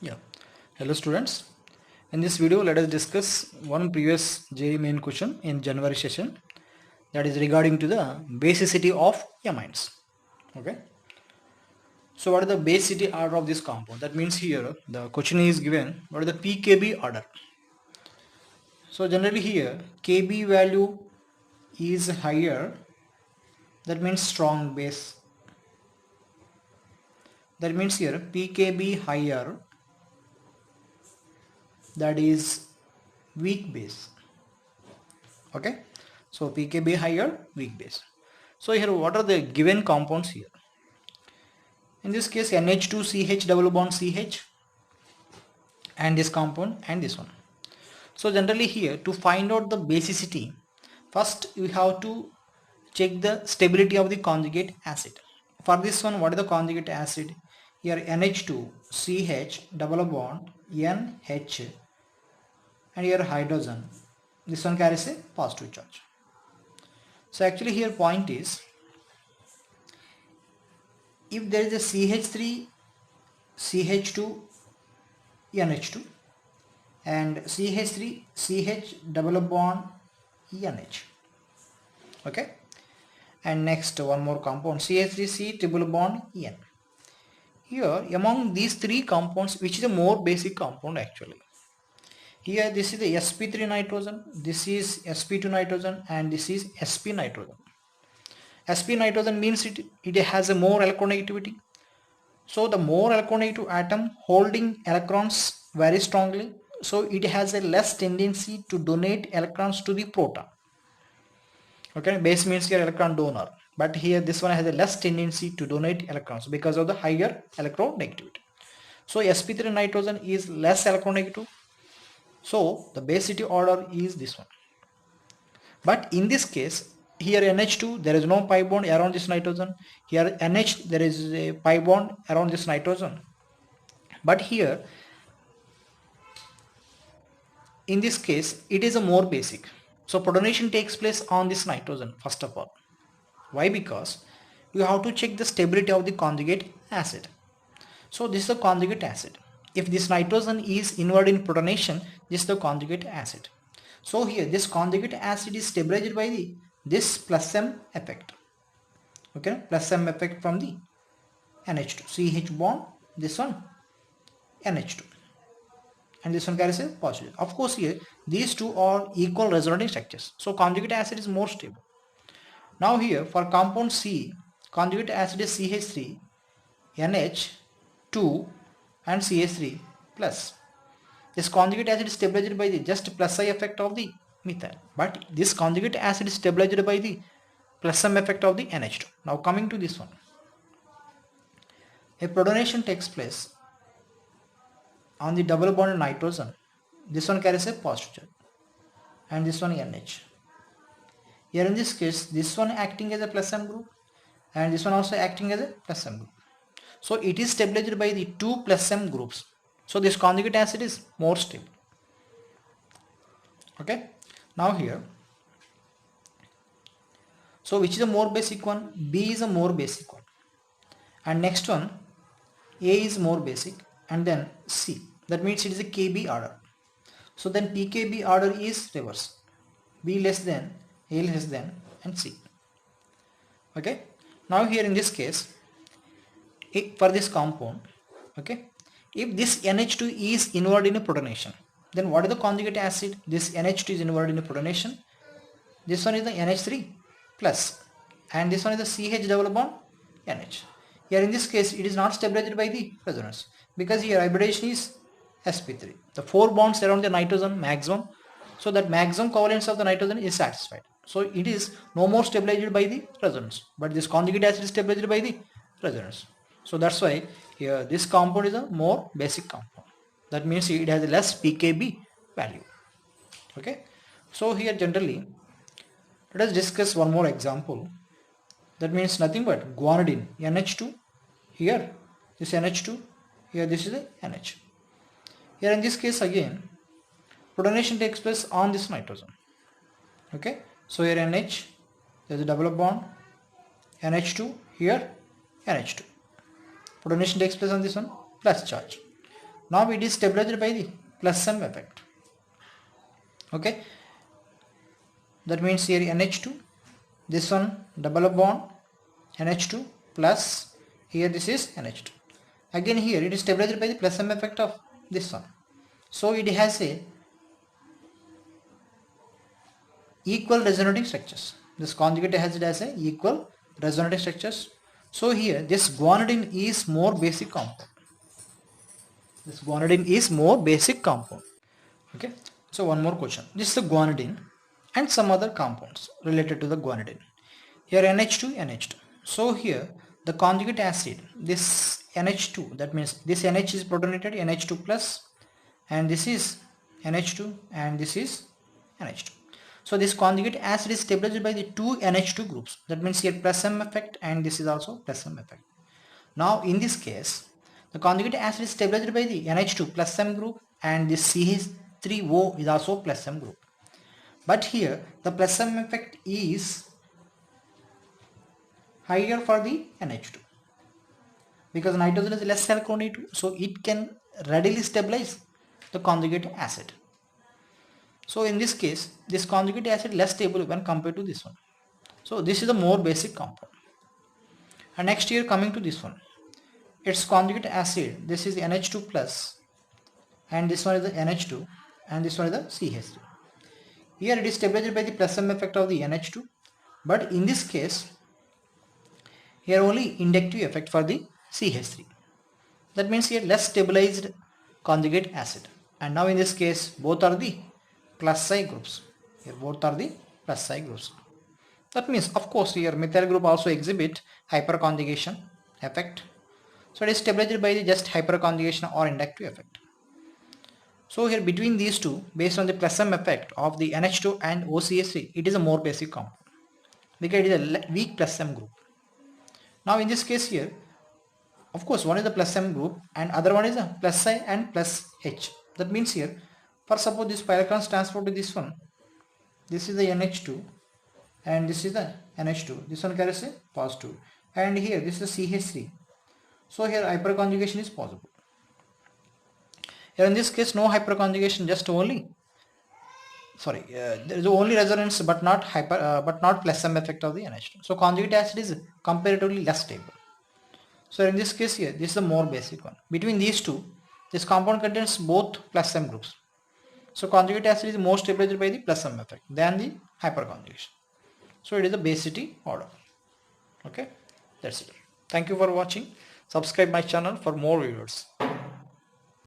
Yeah. Hello students. In this video, let us discuss one previous JEE main question in January session, that is regarding to the basicity of amines. Okay. So what is the basicity order of this compound? That means here the question is given what is the pKb order. So generally here Kb value is higher, that means strong base. That means here pKb higher, that is weak base. Okay, so pKb higher, weak base. So here what are the given compounds here? In this case NH2CH double bond CH, and this compound and this one. So generally here to find out the basicity, first we have to check the stability of the conjugate acid. For this one, what is the conjugate acid? Here NH2CH double bond NH, and here hydrogen. This one carries a positive charge. So actually here point is, if there is a CH3 CH2 NH2 and CH3 CH double bond NH, okay, and next one more compound CH3C triple bond En. Here among these three compounds, which is a more basic compound actually? Here this is the sp3 nitrogen, this is sp2 nitrogen, and this is sp nitrogen. Sp nitrogen means it has a more electronegativity. So the more electronegative atom holding electrons very strongly, so it has a less tendency to donate electrons to the proton. Okay, base means here electron donor, but here this one has a less tendency to donate electrons because of the higher electronegativity. So sp3 nitrogen is less electronegative, so the basicity order is this one. But in this case, here NH2 there is no pi bond around this nitrogen, here NH there is a pi bond around this nitrogen, but here in this case it is a more basic. So protonation takes place on this nitrogen first of all. Why? Because you have to check the stability of the conjugate acid. So this is the conjugate acid. If this nitrogen is involved in protonation, this is the conjugate acid. So here this conjugate acid is stabilized by this plus M effect. Okay, plus M effect from the NH2, CH bond, this one NH2, and this one carries a positive. Of course here these two are equal resonating structures, so conjugate acid is more stable. Now here for compound C, conjugate acid is CH3, NH2 and CH3 plus. This conjugate acid is stabilized by the just plus I effect of the methyl, but this conjugate acid is stabilized by the plus M effect of the NH2. Now coming to this one, a protonation takes place on the double bond nitrogen. This one carries a positive charge and this one NH. Here in this case, this one acting as a plus M group and this one also acting as a plus M group. So it is stabilized by the two plus M groups. So this conjugate acid is more stable. Okay. Now here, so which is a more basic one? B is a more basic one. And next one, A is more basic, and then C. That means it is a KB order. So then PKB order is reverse. B less than, A less than, and C. Okay. Now here in this case, for this compound, okay, if this NH2 is involved in a protonation, then what is the conjugate acid? This NH2 is involved in a protonation. This one is the NH3 plus, and this one is the CH double bond NH. Here in this case it is not stabilized by the resonance because here hybridization is sp3. The 4 bonds around the nitrogen maximum, so that maximum covalence of the nitrogen is satisfied. So it is no more stabilized by the resonance, but this conjugate acid is stabilized by the resonance. So that's why here this compound is a more basic compound. That means it has a less pKb value. Okay. So here generally, let us discuss one more example. That means nothing but guanidine, NH2, here this NH2, here this is the NH. Here in this case again, protonation takes place on this nitrogen. Okay, so here NH, there is a double bond, NH2, here NH2. Protonation takes place on this one, plus charge. Now it is stabilized by the plus M effect. Okay, that means here NH2, this one double bond NH2 plus here this is NH2. Again here it is stabilized by the plus M effect of this one. So it has a equal resonating structures. This conjugate has it as a equal resonating structures. So here this guanidine is more basic compound. This guanidine is more basic compound. Okay. So one more question. This is the guanidine and some other compounds related to the guanidine. Here NH2, NH2. So here the conjugate acid, this NH2, that means this NH is protonated NH2 plus, and this is NH2 and this is NH2. So this conjugate acid is stabilized by the two NH2 groups. That means here plus M effect and this is also plus M effect. Now in this case, the conjugate acid is stabilized by the NH2 plus M group and this CH3O is also plus M group. But here the plus M effect is higher for the NH2 because nitrogen is less alkyl, so it can readily stabilize the conjugate acid. So in this case, this conjugate acid less stable when compared to this one. So this is the more basic compound. And next here coming to this one, its conjugate acid, this is NH2 plus and this one is the NH2 and this one is the CH2. Here it is stabilized by the plus M effect of the NH2, but in this case here only inductive effect for the CH3. That means here less stabilized conjugate acid, and now in this case both are the plus I groups. Here both are the plus I groups. That means of course here methyl group also exhibit hyperconjugation effect. So it is stabilized by the just hyperconjugation or inductive effect. So here between these two, based on the plus M effect of the NH2 and OCH3, it is a more basic compound because it is a weak plus M group. Now in this case here, of course one is the plus M group and other one is a plus I and plus H. That means here, for suppose this pi electrons transport to this one, this is the NH2 and this is the NH2, this one carries a positive, and here this is the CH3. So here hyperconjugation is possible. Here in this case no hyperconjugation, just only there is only resonance but not plus M effect of the NH2. So conjugate acid is comparatively less stable. So in this case here, this is the more basic one. Between these two, this compound contains both plus M groups. So conjugate acid is more stabilized by the plus M effect than the hyperconjugation. So it is the basicity order. Okay, that's it. Thank you for watching. Subscribe my channel for more videos.